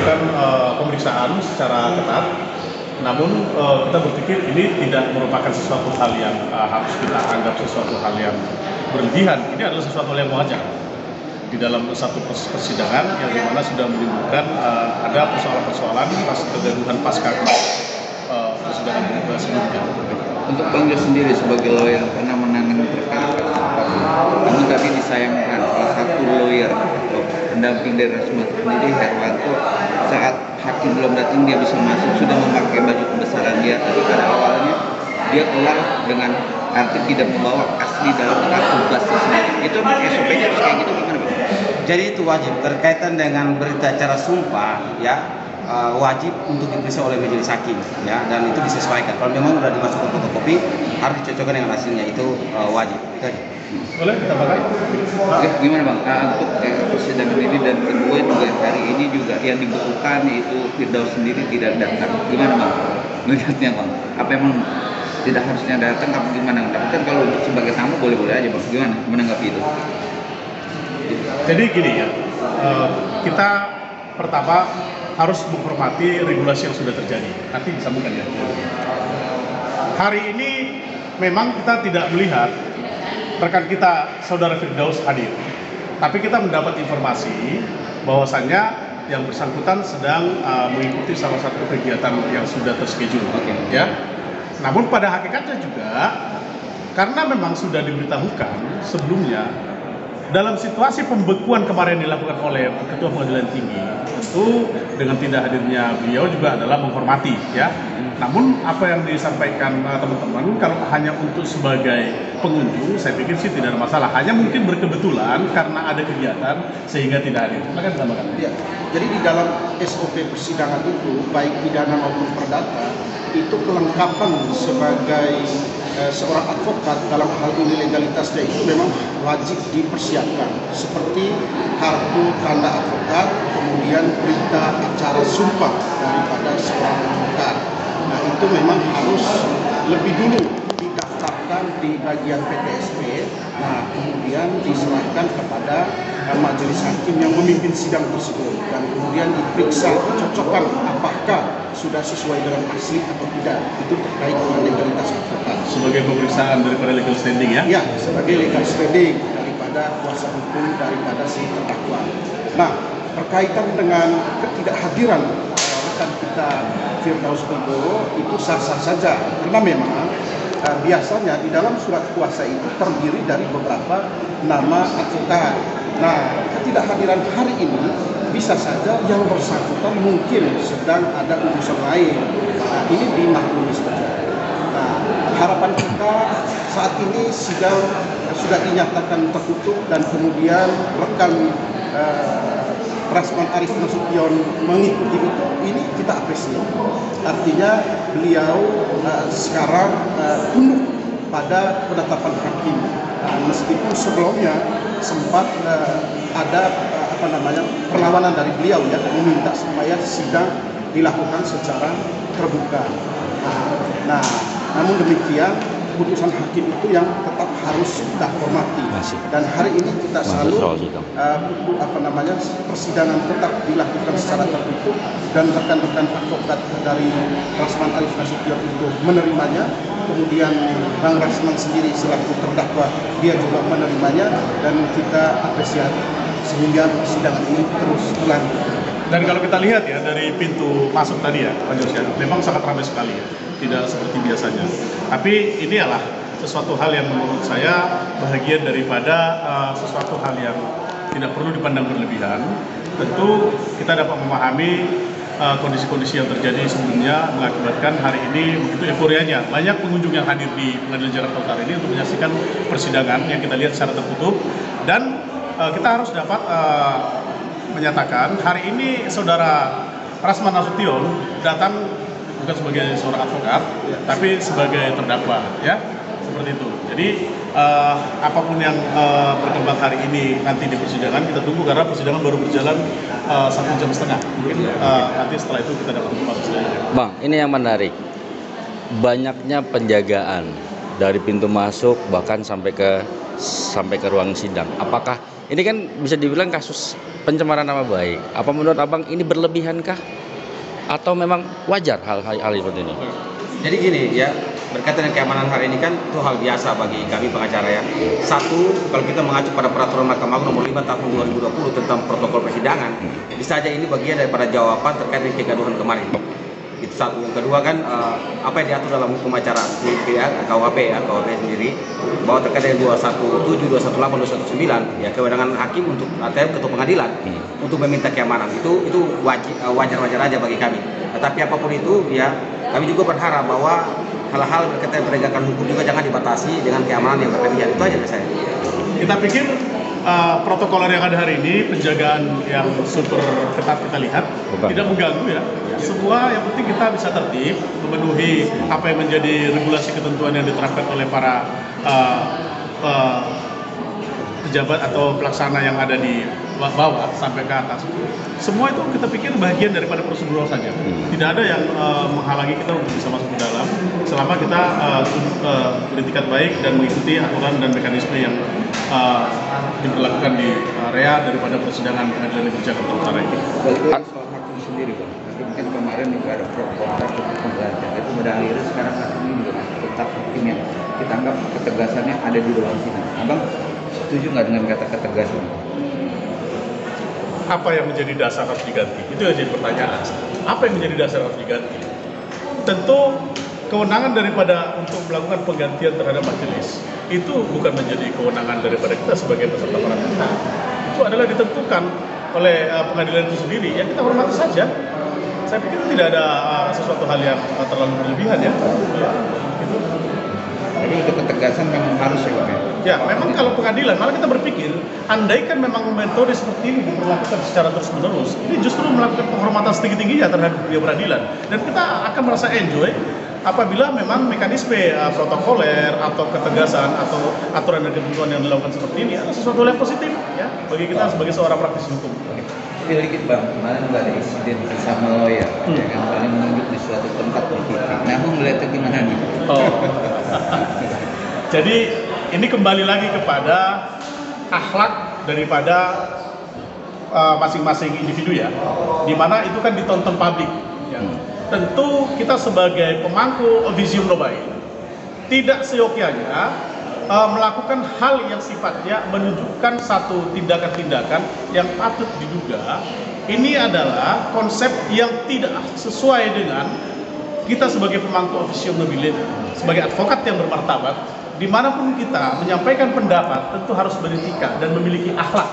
melakukan pemeriksaan secara ketat. Namun kita berpikir ini tidak merupakan sesuatu hal yang harus kita anggap sesuatu hal yang berlebihan. Ini adalah sesuatu hal yang wajar di dalam satu proses persidangan yang dimana sudah menimbulkan ada persoalan-persoalan kegaduhan pasca persidangan sebelumnya. Untuk Bang Jo sendiri sebagai lawyer yang pernah menangani perkara namun tadi disayangkan salah satu lawyer atau pendamping dari Rasman sendiri, Herwanto, saat hakim belum datang dia bisa masuk sudah memakai baju kebesaran dia, tapi pada awalnya dia keluar dengan arti tidak membawa asli dalam kartu tugasnya sendiri. Itu SOP-nya harus kayak gitu gimana Bang? Jadi itu wajib berkaitan dengan berita acara sumpah ya. Wajib untuk diperiksa oleh majelis hakim ya, dan itu disesuaikan. Kalau memang sudah dimasukkan fotokopi harus dicocokkan dengan hasilnya, itu wajib. Itu aja. Boleh kita pakai? Oke, gimana Bang? Untuk persidangan ini dan kedua juga hari ini juga yang dibutuhkan itu Firdaus sendiri tidak datang. Gimana Bang? Melihatnya Bang? Apa emang tidak harusnya datang? Apa gimana? Tapi kan kalau untuk sebagai tamu boleh-boleh aja Bang. Gimana menanggapi itu? Jadi gini ya, kita pertama harus menghormati regulasi yang sudah terjadi. Nanti disambungkan ya. Hari ini memang kita tidak melihat rekan kita Saudara Firdaus hadir, tapi kita mendapat informasi bahwasannya yang bersangkutan sedang mengikuti salah satu kegiatan yang sudah terschedule. Ya. Namun pada hakikatnya juga karena memang sudah diberitahukan sebelumnya, dalam situasi pembekuan kemarin dilakukan oleh Ketua Pengadilan Tinggi, tentu dengan tidak hadirnya beliau juga adalah menghormati ya. Namun apa yang disampaikan teman-teman kalau hanya untuk sebagai pengunjung, saya pikir sih tidak ada masalah. Hanya mungkin berkebetulan karena ada kegiatan sehingga tidak hadir. Silakan tambahkan. Ya, jadi di dalam SOP persidangan itu baik pidana maupun perdata itu kelengkapan sebagai seorang advokat dalam hal ini legalitasnya itu memang wajib dipersiapkan, seperti kartu tanda advokat, kemudian berita acara sumpah daripada seorang advokat. Nah itu memang harus lebih dulu didaftarkan di bagian PTSP, nah kemudian diserahkan kepada majelis hakim yang memimpin sidang tersebut, dan kemudian diperiksa cocokkan apakah sudah sesuai dengan asli atau tidak. Itu terkait dengan legalitas advokat. Sebagai pemeriksaan daripada legal standing ya? Ya, sebagai legal standing daripada kuasa hukum daripada si terdakwa. Nah, berkaitan dengan ketidakhadiran rekan kita Firdaus Wibowo itu sah-sah saja, karena memang biasanya di dalam surat kuasa itu terdiri dari beberapa nama advokat. Nah, ketidakhadiran hari ini bisa saja yang bersangkutan mungkin sedang ada urusan lain. Nah, ini dimaklumi saja. Nah, harapan kita saat ini sidang sudah dinyatakan tertutup dan kemudian rekan Rasman Arif Nasution mengikuti itu, ini kita apresiasi. Artinya beliau sekarang tunduk pada penetapan hakim, meskipun sebelumnya sempat ada perlawanan dari beliau ya, meminta supaya sidang dilakukan secara terbuka. Nah, namun demikian putusan hakim itu yang tetap harus kita hormati. Dan hari ini kita selalu persidangan tetap dilakukan secara tertutup, dan rekan-rekan advokat dari Rasman Arif Nasution itu menerimanya. Kemudian Bang Rasman sendiri selaku terdakwa dia juga menerimanya, dan kita apresiasi sehingga persidangan ini terus berlanjut. Dan kalau kita lihat ya dari pintu masuk tadi ya Pak Josian, memang sangat ramai sekali ya, tidak seperti biasanya. Tapi ini adalah sesuatu hal yang menurut saya bahagian daripada sesuatu hal yang tidak perlu dipandang berlebihan. Tentu kita dapat memahami kondisi-kondisi yang terjadi sebelumnya mengakibatkan hari ini begitu euforianya banyak pengunjung yang hadir di Pengadilan Jakarta Utara ini untuk menyaksikan persidangan yang kita lihat secara tertutup. Dan kita harus dapat menyatakan hari ini Saudara Rasman Nasution datang bukan sebagai seorang advokat, tapi sebagai terdakwa, ya seperti itu. Jadi apapun yang berkembang hari ini nanti di persidangan kita tunggu, karena persidangan baru berjalan 1,5 jam. Mungkin nanti setelah itu kita dapat informasi selanjutnya. Bang, ini yang menarik, banyaknya penjagaan dari pintu masuk bahkan sampai ke ruang sidang. Apakah Ini kan bisa dibilang kasus pencemaran nama baik. Apa menurut Abang ini berlebihankah? Atau memang wajar hal seperti ini? Jadi gini ya, berkaitan dengan keamanan hari ini kan itu hal biasa bagi kami pengacara ya. Satu, kalau kita mengacu pada peraturan Mahkamah Agung nomor 5 tahun 2020 tentang protokol persidangan, bisa saja ini bagian daripada jawaban terkait dengan kegaduhan kemarin. Itu satu. Yang kedua kan apa yang diatur dalam hukum acara ya, KUHP sendiri bahwa terkait dengan 217, 218, 219 ya kewenangan hakim untuk atau ketua pengadilan untuk meminta keamanan itu wajar-wajar aja bagi kami. Tetapi apapun itu ya kami juga berharap bahwa hal-hal berkaitan penegakan hukum juga jangan dibatasi dengan keamanan yang berlebihan. Itu aja dari saya. Kita pikir protokoler yang ada hari ini, penjagaan yang super ketat kita lihat, tidak mengganggu ya. Semua yang penting kita bisa tertib, memenuhi apa yang menjadi regulasi ketentuan yang diterapkan oleh para pejabat atau pelaksana yang ada di bawah sampai ke atas. Semua itu kita pikir bagian daripada prosedural saja. Tidak ada yang menghalangi kita untuk bisa masuk ke dalam selama kita beretikat baik dan mengikuti aturan dan mekanisme yang diberlakukan di area daripada persidangan Pengadilan Negeri Jakarta Utara ini. Soal hakim sendiri Bang, mungkin kemarin juga ada pro kontra penggantian itu berakhir sekarang hakim ini juga tetap hakim yang kita anggap ketegasannya ada di dalam sini. Abang setuju nggak dengan kata ketegasan? Apa yang menjadi dasar harus diganti? Itu yang jadi pertanyaan. Apa yang menjadi dasar harus diganti? Tentu kewenangan daripada untuk melakukan penggantian terhadap majelis itu bukan menjadi kewenangan daripada kita sebagai peserta peradilan. Itu adalah ditentukan oleh pengadilan itu sendiri. Ya kita hormati saja. Saya pikir tidak ada sesuatu hal yang terlalu berlebihan ya. Gitu. Jadi untuk ketegasan memang harus ya Bang? Ya, memang kalau pengadilan, malah kita berpikir, andaikan memang metode seperti ini diperlakukan secara terus-menerus, ini justru melakukan penghormatan setinggi-tingginya terhadap dunia peradilan. Dan kita akan merasa enjoy apabila memang mekanisme protokoler atau ketegasan atau aturan dan ketentuan yang dilakukan seperti ini adalah sesuatu yang positif ya bagi kita sebagai seorang praktisi hukum. Tapi dikit Bang, kemarin nggak ada insiden bersama lawyer yang paling menunjuk di suatu tempat di TV. Nah, Abang melihatnya gimana nih? Oh. Jadi ini kembali lagi kepada akhlak daripada masing-masing individu ya, dimana itu kan ditonton publik. Ya. Tentu kita sebagai pemangku Officium Nobile tidak seyogyanya melakukan hal yang sifatnya menunjukkan satu tindakan-tindakan yang patut diduga ini adalah konsep yang tidak sesuai dengan kita sebagai pemangku Officium Nobile, sebagai advokat yang bermartabat. Dimanapun kita menyampaikan pendapat tentu harus beretika dan memiliki akhlak.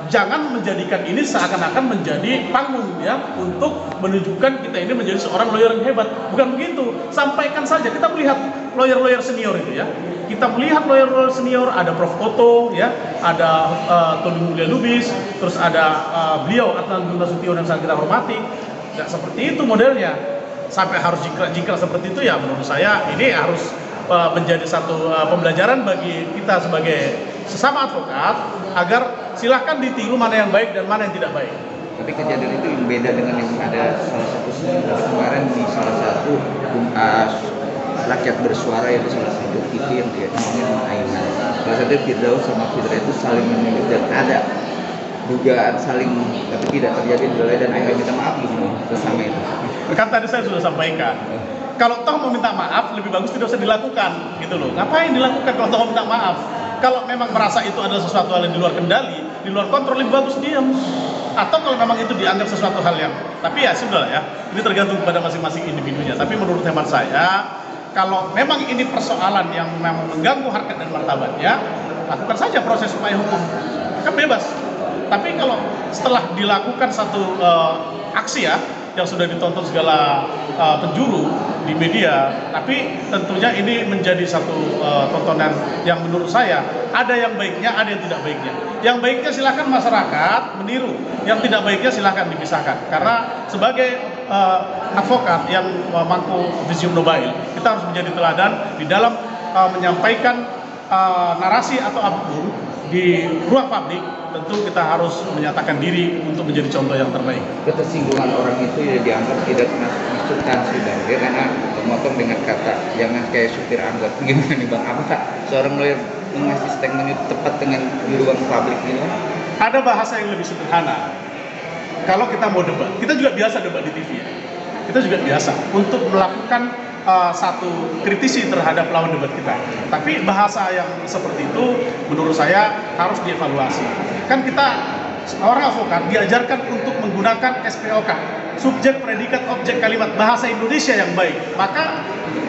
Jangan menjadikan ini seakan-akan menjadi panggung ya untuk menunjukkan kita ini menjadi seorang lawyer yang hebat. Bukan begitu. Sampaikan saja. Kita melihat lawyer-lawyer senior itu ya. Kita melihat lawyer-lawyer senior, ada Prof. Otto ya, ada Tony Mulya Lubis, terus ada beliau Adnan Gunta Sution yang sangat kita hormati. Nah, seperti itu modelnya. Sampai harus jingkrak seperti itu ya menurut saya ini harus menjadi satu pembelajaran bagi kita sebagai sesama advokat agar silahkan ditiru mana yang baik dan mana yang tidak baik. Tapi kejadian itu yang beda dengan yang ada salah satu kemarin di salah satu rakyat bersuara yaitu salah satu TV yang dia ngomongin sama Aiman. Salah satu Firdaus sama Fidra itu saling menunjuk dan ada dugaan saling tapi tidak terjadi dan Aiman minta maaf gitu sesama itu. Kan tadi saya sudah sampaikan. Kalau toh mau minta maaf, lebih bagus tidak usah dilakukan, gitu loh. Ngapain dilakukan kalau toh mau minta maaf? Kalau memang merasa itu adalah sesuatu hal yang di luar kendali, di luar kontrol, lebih bagus diam. Atau kalau memang itu dianggap sesuatu hal yang, tapi ya sudah ya, ini tergantung pada masing-masing individunya. Tapi menurut hemat saya, kalau memang ini persoalan yang memang mengganggu harkat dan martabatnya, lakukan saja proses upaya hukum, kan bebas. Tapi kalau setelah dilakukan satu aksi ya, yang sudah ditonton segala penjuru di media, tapi tentunya ini menjadi satu tontonan yang menurut saya ada yang baiknya, ada yang tidak baiknya. Yang baiknya silakan masyarakat meniru, yang tidak baiknya silakan dipisahkan. Karena sebagai advokat yang memangku Officium Nobile, kita harus menjadi teladan di dalam menyampaikan narasi atau apapun di ruang publik. Tentu kita harus menyatakan diri untuk menjadi contoh yang terbaik. Ketersinggungan orang itu ya dianggap tidak masuk substansi Bang, dia karena memotong dengan kata jangan kayak supir angkot. Gimana nih Bang, apakah seorang lawyer mengasih statement itu tepat dengan di ruang publik ini? ada bahasa yang lebih sederhana. Kalau kita mau debat, kita juga biasa debat di TV ya. Kita juga biasa untuk melakukan satu kritisi terhadap lawan debat kita. Tapi bahasa yang seperti itu menurut saya harus dievaluasi. Kan kita orang advokat diajarkan untuk menggunakan SPOK, subjek, predikat, objek, kalimat, bahasa Indonesia yang baik. Maka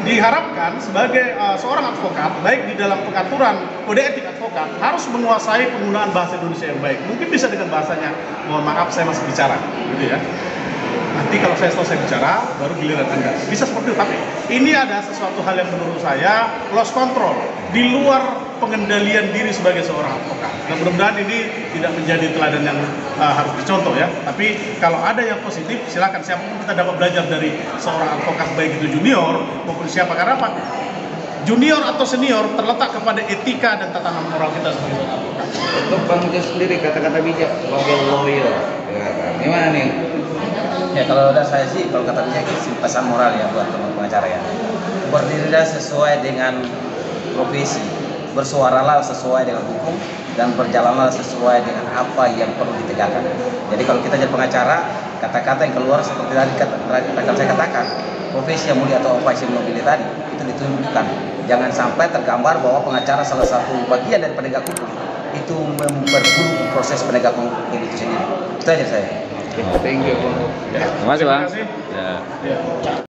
diharapkan sebagai seorang advokat, baik di dalam pengaturan kode etik advokat, harus menguasai penggunaan bahasa Indonesia yang baik. Mungkin bisa dengan bahasanya, mohon maaf saya masih bicara, gitu ya. Nanti kalau saya selesai bicara, baru giliran Anda. Bisa seperti itu, tapi ini ada sesuatu hal yang menurut saya lost control, di luar pengendalian diri sebagai seorang advokat. Nah, mudah-mudahan ini tidak menjadi teladan yang harus dicontoh ya. Tapi kalau ada yang positif, silakan siapapun kita dapat belajar dari seorang advokat, baik itu junior maupun siapa. Karena apa? Junior atau senior terletak kepada etika dan tatanan moral kita sebagai seorang advokat. Untuk Bang Jo sendiri kata-kata bijak sebagai lawyer, ya, gimana nih? Ya kalau udah saya sih, kalau kata bijak sih pesan moral ya buat teman pengacara ya. Berdirilah sesuai dengan profesi, bersuaralah sesuai dengan hukum, dan berjalanlah sesuai dengan apa yang perlu ditegakkan. Jadi kalau kita jadi pengacara, kata-kata yang keluar seperti tadi akan saya katakan, profesi yang mulia atau apa yang nobil tadi itu ditunjukkan. Jangan sampai tergambar bahwa pengacara salah satu bagian dari penegak hukum itu memperburuk proses penegakan hukum itu sendiri. Itu aja saya. Thank you, Bang. Terima kasih, Bang. Terima kasih. Ya. Ya.